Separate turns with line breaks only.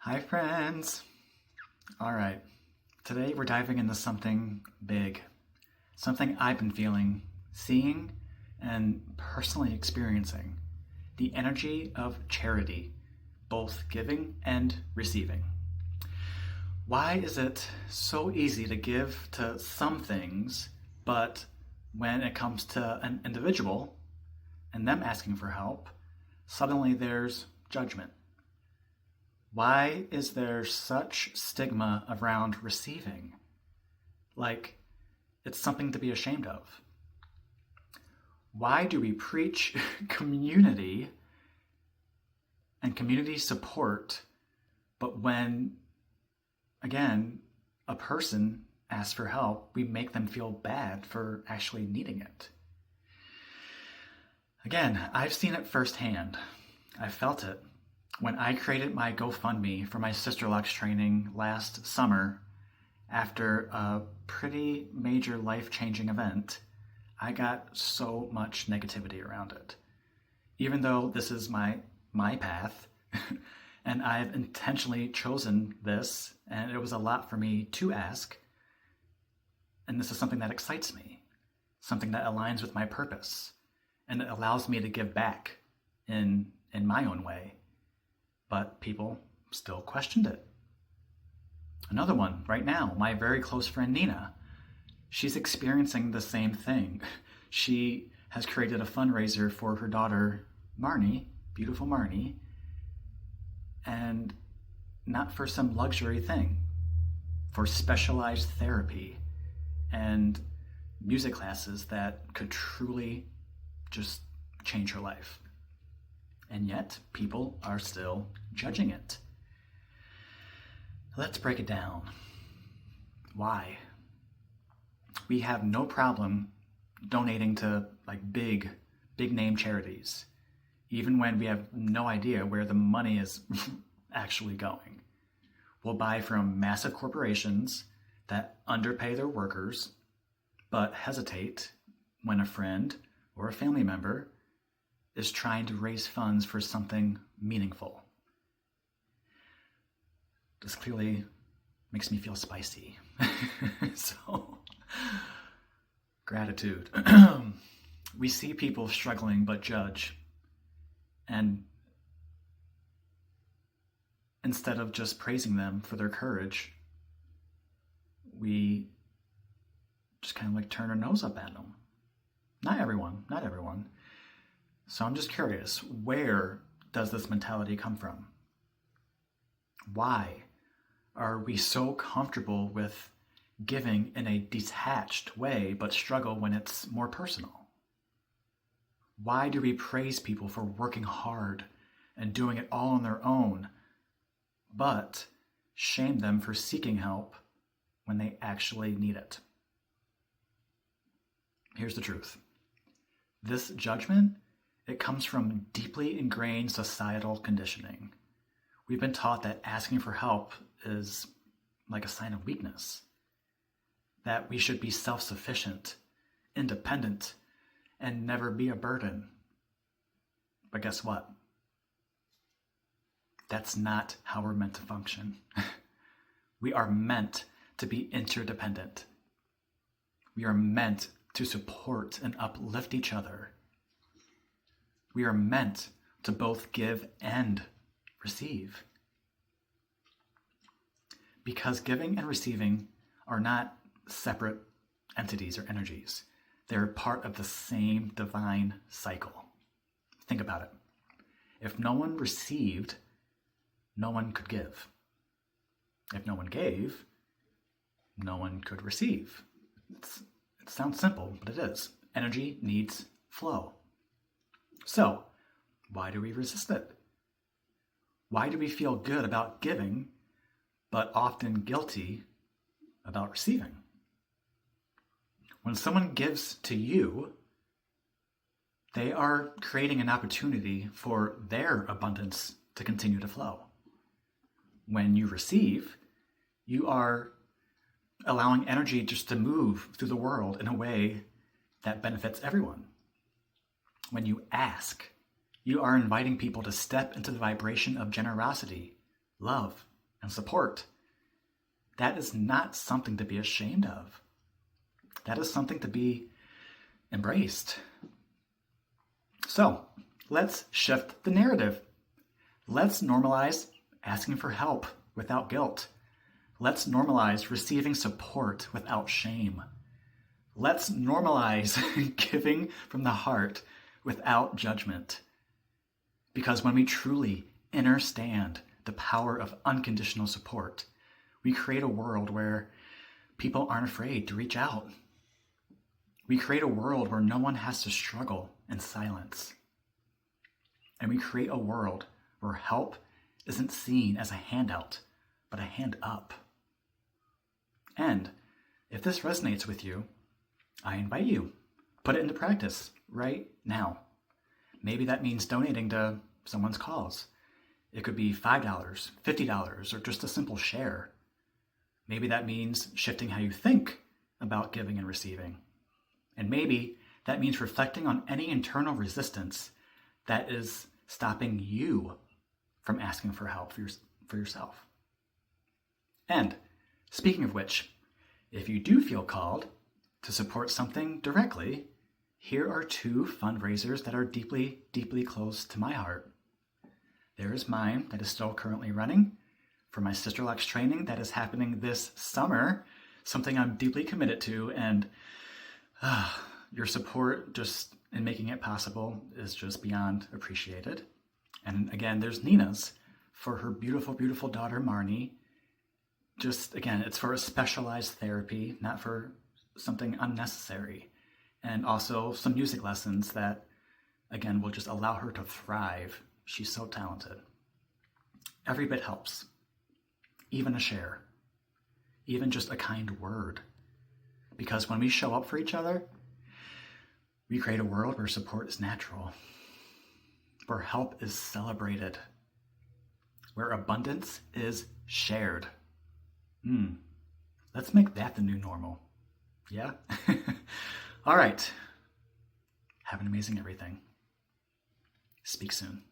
Hi, friends. All right. Today we're diving into something big, something I've been feeling, seeing, and personally experiencing the energy of charity, both giving and receiving. Why is it so easy to give to some things, but when it comes to an individual and them asking for help, suddenly there's judgment? Why is there such stigma around receiving? Like it's something to be ashamed of. Why do we preach community and community support, but when, again, a person asks for help, we make them feel bad for actually needing it? Again, I've seen it firsthand. I felt it. When I created my GoFundMe for my sister Loc'd training last summer, after a pretty major life-changing event, I got so much negativity around it. Even though this is my path, and I've intentionally chosen this, and it was a lot for me to ask, and this is something that excites me, something that aligns with my purpose, and it allows me to give back in my own way. But people still questioned it. Another one right now, my very close friend Nina, she's experiencing the same thing. She has created a fundraiser for her daughter, Marnie, beautiful Marnie, and not for some luxury thing, for specialized therapy and music classes that could truly just change her life. And yet, people are still judging it. Let's break it down. Why? We have no problem donating to big name charities, even when we have no idea where the money is actually going. We'll buy from massive corporations that underpay their workers, but hesitate when a friend or a family member is trying to raise funds for something meaningful. This clearly makes me feel spicy. So, gratitude. We see people struggling but judge. And instead of just praising them for their courage, we just kind of turn our nose up at them. Not everyone. So I'm just curious, where does this mentality come from? Why are we so comfortable with giving in a detached way but struggle when it's more personal? Why do we praise people for working hard and doing it all on their own, but shame them for seeking help when they actually need it? Here's the truth. This judgment, it comes from deeply ingrained societal conditioning. We've been taught that asking for help is like a sign of weakness, that we should be self-sufficient, independent, and never be a burden. But guess what? That's not how we're meant to function. We are meant to be interdependent. We are meant to support and uplift each other. We are meant to both give and receive. Because giving and receiving are not separate entities or energies. They're part of the same divine cycle. Think about it. If no one received, no one could give. If no one gave, no one could receive. It sounds simple, but it is. Energy needs flow. So, why do we resist it? Why do we feel good about giving, but often guilty about receiving? When someone gives to you, they are creating an opportunity for their abundance to continue to flow. When you receive, you are allowing energy just to move through the world in a way that benefits everyone. When you ask, you are inviting people to step into the vibration of generosity, love, and support. That is not something to be ashamed of. That is something to be embraced. So let's shift the narrative. Let's normalize asking for help without guilt. Let's normalize receiving support without shame. Let's normalize giving from the heart without judgment. Because when we truly understand the power of unconditional support, we create a world where people aren't afraid to reach out. We create a world where no one has to struggle in silence. And we create a world where help isn't seen as a handout, but a hand up. And if this resonates with you, I invite you, put it into practice right now. Maybe that means donating to someone's cause. It could be $5, $50, or just a simple share. Maybe that means shifting how you think about giving and receiving. And maybe that means reflecting on any internal resistance that is stopping you from asking for help for yourself. And speaking of which, if you do feel called to support something directly, here are two fundraisers that are deeply, deeply close to my heart. There is mine that is still currently running for my Sister Loc'd training that is happening this summer, something I'm deeply committed to, and your support just in making it possible is just beyond appreciated. And again, there's Nina's for her beautiful, beautiful daughter, Marnie. Just, again, it's for a specialized therapy, not for something unnecessary. And also some music lessons that, again, will just allow her to thrive. She's so talented. Every bit helps. Even a share. Even just a kind word. Because when we show up for each other, we create a world where support is natural, where help is celebrated, where abundance is shared. Let's make that the new normal. Yeah? All right. Have an amazing everything. Speak soon.